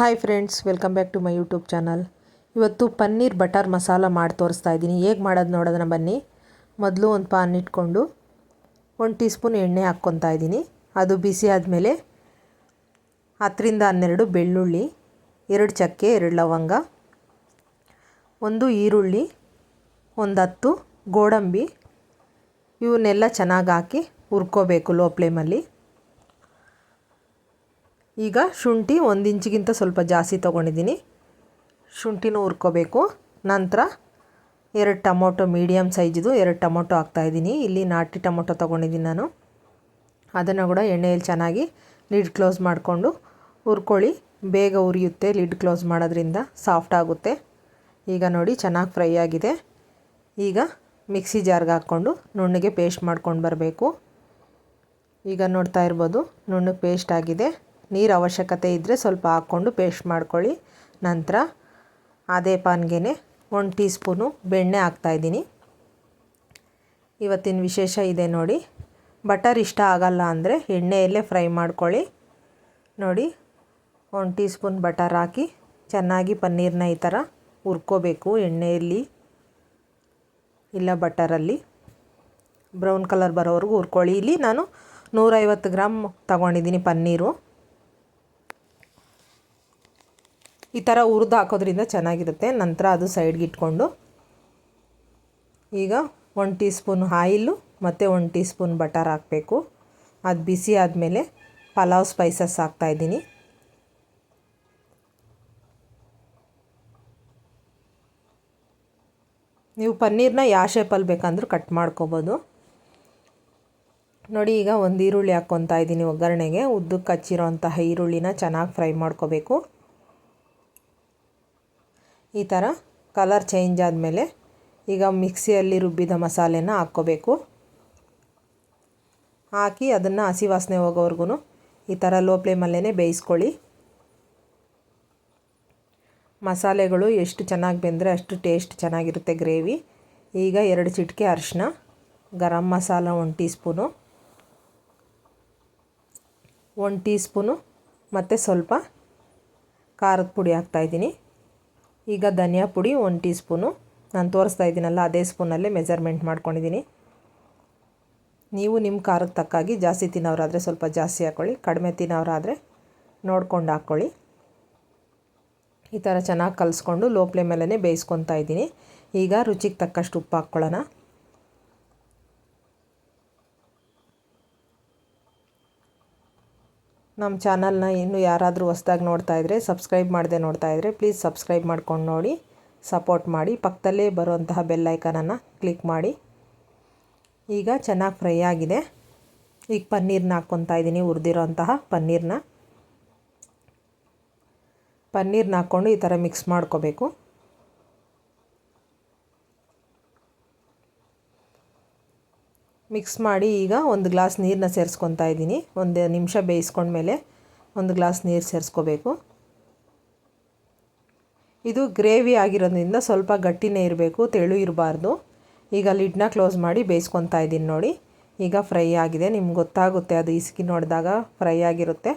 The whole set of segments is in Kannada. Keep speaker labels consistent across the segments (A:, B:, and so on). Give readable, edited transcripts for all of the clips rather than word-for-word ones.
A: Hi friends, welcome back to my YouTube channel. ಇವತ್ತು ಪನ್ನೀರ್ ಬಟರ್ ಮಸಾಲ ಮಾಡಿ ತೋರಿಸ್ತಾ ಇದ್ದೀನಿ. ಹೇಗೆ ಮಾಡೋದು ನೋಡೋದನ್ನ ಬನ್ನಿ. ಮೊದಲು ಒಂದು ಪಾನ್ ಇಟ್ಕೊಂಡು 1 ಟೀ ಸ್ಪೂನ್ ಎಣ್ಣೆ ಹಾಕ್ಕೊತಾ ಇದ್ದೀನಿ. ಅದು ಬಿಸಿ ಆದಮೇಲೆ 10 ರಿಂದ 12 ಬೆಳ್ಳುಳ್ಳಿ, 2 ಚಕ್ಕೆ, 2 ಲವಂಗ, 1 ಈರುಳ್ಳಿ, 10 ಗೋಡಂಬಿ ಇವನ್ನೆಲ್ಲ ಚೆನ್ನಾಗಿ ಹಾಕಿ ಹುರ್ಕೋಬೇಕು ಲೋ ಫ್ಲೇಮಲ್ಲಿ. ಈಗ ಶುಂಠಿ 1 ಇಂಚಿಗಿಂತ ಸ್ವಲ್ಪ ಜಾಸ್ತಿ ತೊಗೊಂಡಿದ್ದೀನಿ. ಶುಂಠಿನೂ ಹುರ್ಕೋಬೇಕು. ನಂತರ 2 ಟೊಮೊಟೊ ಮೀಡಿಯಮ್ ಸೈಜ್ದು 2 ಟೊಮೊಟೊ ಹಾಕ್ತಾಯಿದ್ದೀನಿ. ಇಲ್ಲಿ ನಾಟಿ ಟೊಮೊಟೊ ತೊಗೊಂಡಿದ್ದೀನಿ ನಾನು. ಅದನ್ನು ಕೂಡ ಎಣ್ಣೆಯಲ್ಲಿ ಚೆನ್ನಾಗಿ ಲಿಡ್ ಕ್ಲೋಸ್ ಮಾಡಿಕೊಂಡು ಹುರ್ಕೊಳ್ಳಿ. ಬೇಗ ಉರಿಯುತ್ತೆ ಲಿಡ್ ಕ್ಲೋಸ್ ಮಾಡೋದ್ರಿಂದ, ಸಾಫ್ಟ್ ಆಗುತ್ತೆ. ಈಗ ನೋಡಿ ಚೆನ್ನಾಗಿ ಫ್ರೈ ಆಗಿದೆ. ಈಗ ಮಿಕ್ಸಿ ಜಾರ್ಗೆ ಹಾಕ್ಕೊಂಡು ನುಣ್ಣಗೆ ಪೇಸ್ಟ್ ಮಾಡ್ಕೊಂಡು ಬರಬೇಕು. ಈಗ ನೋಡ್ತಾ ಇರ್ಬೋದು ನುಣ್ಣಗೆ ಪೇಸ್ಟ್ ಆಗಿದೆ. ನೀರು ಅವಶ್ಯಕತೆ ಇದ್ದರೆ ಸ್ವಲ್ಪ ಹಾಕ್ಕೊಂಡು ಪೇಸ್ಟ್ ಮಾಡ್ಕೊಳ್ಳಿ. ನಂತರ ಅದೇ ಪಾನ್ಗೆ 1 ಟೀ ಸ್ಪೂನು ಬೆಣ್ಣೆ ಹಾಕ್ತಾಯಿದ್ದೀನಿ. ಇವತ್ತಿನ ವಿಶೇಷ ಇದೆ ನೋಡಿ. ಬಟರ್ ಇಷ್ಟ ಆಗಲ್ಲ ಅಂದರೆ ಎಣ್ಣೆಯಲ್ಲೇ ಫ್ರೈ ಮಾಡ್ಕೊಳ್ಳಿ. ನೋಡಿ 1 ಟೀ ಸ್ಪೂನ್ ಬಟರ್ ಹಾಕಿ ಚೆನ್ನಾಗಿ ಪನ್ನೀರನ್ನ ಈ ಥರ ಹುರ್ಕೋಬೇಕು. ಎಣ್ಣೆಯಲ್ಲಿ ಇಲ್ಲ ಬಟರಲ್ಲಿ ಬ್ರೌನ್ ಕಲರ್ ಬರೋವರೆಗೂ ಹುರ್ಕೊಳ್ಳಿ. ಇಲ್ಲಿ ನಾನು 150 ಗ್ರಾಮ್ ತಗೊಂಡಿದ್ದೀನಿ ಪನ್ನೀರು. ಈ ಥರ ಹುರಿದು ಹಾಕೋದ್ರಿಂದ ಚೆನ್ನಾಗಿರುತ್ತೆ. ನಂತರ ಅದು ಸೈಡ್ಗೆ ಇಟ್ಕೊಂಡು ಈಗ 1 ಟೀ ಸ್ಪೂನ್ ಆಯಿಲು ಮತ್ತು 1 ಟೀ ಸ್ಪೂನ್ ಬಟರ್ ಹಾಕಬೇಕು. ಅದು ಬಿಸಿ ಆದಮೇಲೆ ಪಲಾವ್ ಸ್ಪೈಸಸ್ ಹಾಕ್ತಾಯಿದ್ದೀನಿ. ನೀವು ಪನ್ನೀರನ್ನ ಯಾವ ಶೇಪಲ್ಲಿ ಬೇಕಂದ್ರೂ ಕಟ್ ಮಾಡ್ಕೋಬೋದು. ನೋಡಿ ಈಗ 1 ಈರುಳ್ಳಿ ಹಾಕ್ಕೊತಾ ಇದ್ದೀನಿ ಒಗ್ಗರಣೆಗೆ. ಉದ್ದಕ್ಕೆ ಹಚ್ಚಿರೋಂತಹ ಈರುಳ್ಳಿನ ಚೆನ್ನಾಗಿ ಫ್ರೈ ಮಾಡ್ಕೋಬೇಕು. ಈ ಥರ ಕಲರ್ ಚೇಂಜ್ ಆದಮೇಲೆ ಈಗ ಮಿಕ್ಸಿಯಲ್ಲಿ ರುಬ್ಬಿದ ಮಸಾಲೆನ ಹಾಕ್ಕೋಬೇಕು. ಹಾಕಿ ಅದನ್ನು ಹಸಿ ವಾಸನೆ ಹೋಗೋವರೆಗೂ ಈ ಥರ ಲೋ ಫ್ಲೇಮಲ್ಲೇ ಬೇಯಿಸ್ಕೊಳ್ಳಿ. ಮಸಾಲೆಗಳು ಎಷ್ಟು ಚೆನ್ನಾಗಿ ಬೆಂದರೆ ಅಷ್ಟು ಟೇಸ್ಟ್ ಚೆನ್ನಾಗಿರುತ್ತೆ ಗ್ರೇವಿ. ಈಗ 2 ಚಿಟಿಕೆ ಅರಿಶಿನ, garam masala 1 teaspoon, 1 teaspoon ಮತ್ತು ಸ್ವಲ್ಪ ಖಾರದ ಪುಡಿ ಹಾಕ್ತಾಯಿದ್ದೀನಿ. ಈಗ ಧನಿಯಾ ಪುಡಿ 1 ಟೀ ಸ್ಪೂನು. ನಾನು ತೋರಿಸ್ತಾ ಇದ್ದೀನಲ್ಲ ಅದೇ ಸ್ಪೂನಲ್ಲೇ ಮೆಜರ್ಮೆಂಟ್ ಮಾಡ್ಕೊಂಡಿದ್ದೀನಿ. ನೀವು ನಿಮ್ಮ ಖಾರಕ್ಕೆ ತಕ್ಕಾಗಿ ಜಾಸ್ತಿ ತಿನ್ನೋರಾದರೆ ಸ್ವಲ್ಪ ಜಾಸ್ತಿ ಹಾಕ್ಕೊಳ್ಳಿ, ಕಡಿಮೆ ತಿನ್ನೋರಾದರೆ ನೋಡ್ಕೊಂಡು ಹಾಕ್ಕೊಳ್ಳಿ. ಈ ಥರ ಚೆನ್ನಾಗಿ ಕಲಿಸ್ಕೊಂಡು ಲೋ ಫ್ಲೇಮಲ್ಲೇ ಬೇಯಿಸ್ಕೊತಾ ಇದ್ದೀನಿ. ಈಗ ರುಚಿಗೆ ತಕ್ಕಷ್ಟು ಉಪ್ಪು ಹಾಕ್ಕೊಳ್ಳೋಣ. ನಮ್ಮ ಚಾನಲ್ನ ಇನ್ನೂ ಯಾರಾದರೂ ಹೊಸ್ದಾಗಿ ನೋಡ್ತಾಯಿದ್ರೆ, ಸಬ್ಸ್ಕ್ರೈಬ್ ಮಾಡದೆ ನೋಡ್ತಾಯಿದ್ರೆ ಪ್ಲೀಸ್ ಸಬ್ಸ್ಕ್ರೈಬ್ ಮಾಡ್ಕೊಂಡು ನೋಡಿ, ಸಪೋರ್ಟ್ ಮಾಡಿ. ಪಕ್ಕದಲ್ಲೇ ಬರುವಂತಹ ಬೆಲ್ ಐಕಾನನ್ನು ಕ್ಲಿಕ್ ಮಾಡಿ. ಈಗ ಚೆನ್ನಾಗಿ ಫ್ರೈ ಆಗಿದೆ. ಈಗ ಪನ್ನೀರನ್ನ ಹಾಕ್ಕೊತಾ ಇದ್ದೀನಿ. ಹುರಿದಿರೋಂತಹ ಪನ್ನೀರನ್ನ ಹಾಕ್ಕೊಂಡು ಈ ಥರ ಮಿಕ್ಸ್ ಮಾಡ್ಕೋಬೇಕು. ಮಿಕ್ಸ್ ಮಾಡಿ ಈಗ 1 ಗ್ಲಾಸ್ ನೀರನ್ನ ಸೇರಿಸ್ಕೊತಾ ಇದ್ದೀನಿ. 1 ನಿಮಿಷ ಬೇಯಿಸ್ಕೊಂಡ್ಮೇಲೆ 1 ಗ್ಲಾಸ್ ನೀರು ಸೇರಿಸ್ಕೋಬೇಕು. ಇದು ಗ್ರೇವಿ ಆಗಿರೋದ್ರಿಂದ ಸ್ವಲ್ಪ ಗಟ್ಟಿನೇ ಇರಬೇಕು, ತೆಳು ಇರಬಾರ್ದು. ಈಗ ಲಿಡ್ನ ಕ್ಲೋಸ್ ಮಾಡಿ ಬೇಯಿಸ್ಕೊತಾ ಇದ್ದೀನಿ ನೋಡಿ. ಈಗ ಫ್ರೈ ಆಗಿದೆ, ನಿಮ್ಗೆ ಗೊತ್ತಾಗುತ್ತೆ, ಅದು ಇಸ್ಕಿ ನೋಡಿದಾಗ ಫ್ರೈ ಆಗಿರುತ್ತೆ.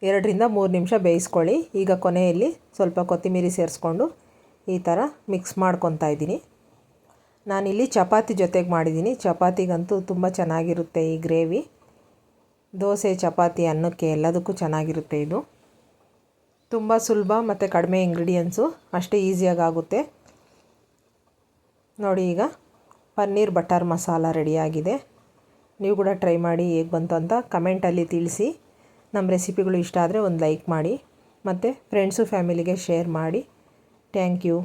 A: 2 ರಿಂದ 3 ನಿಮಿಷ ಬೇಯಿಸ್ಕೊಳ್ಳಿ. ಈಗ ಕೊನೆಯಲ್ಲಿ ಸ್ವಲ್ಪ ಕೊತ್ತಂಬರಿ ಸೇರಿಸ್ಕೊಂಡು ಈ ಥರ ಮಿಕ್ಸ್ ಮಾಡ್ಕೊತಾ ಇದ್ದೀನಿ. ನಾನಿಲ್ಲಿ ಚಪಾತಿ ಜೊತೆಗೆ ಮಾಡಿದ್ದೀನಿ. ಚಪಾತಿಗಂತೂ ತುಂಬ ಚೆನ್ನಾಗಿರುತ್ತೆ ಈ ಗ್ರೇವಿ. ದೋಸೆ, ಚಪಾತಿ, ಅನ್ನಕ್ಕೆ ಎಲ್ಲದಕ್ಕೂ ಚೆನ್ನಾಗಿರುತ್ತೆ ಇದು. ತುಂಬ ಸುಲಭ ಮತ್ತು ಕಡಿಮೆ ಇಂಗ್ರೀಡಿಯೆಂಟ್ಸು, ಅಷ್ಟೇ ಈಸಿಯಾಗಿ ಆಗುತ್ತೆ. ನೋಡಿ ಈಗ ಪನ್ನೀರ್ ಬಟರ್ ಮಸಾಲ ರೆಡಿಯಾಗಿದೆ. ನೀವು ಕೂಡ ಟ್ರೈ ಮಾಡಿ ಹೇಗೆ ಬಂತು ಅಂತ ಕಮೆಂಟಲ್ಲಿ ತಿಳಿಸಿ. ನಮ್ಮ ರೆಸಿಪಿಗಳು ಇಷ್ಟ ಆದರೆ ಒಂದು ಲೈಕ್ ಮಾಡಿ ಮತ್ತು ಫ್ರೆಂಡ್ಸು ಫ್ಯಾಮಿಲಿಗೆ ಶೇರ್ ಮಾಡಿ. Thank you.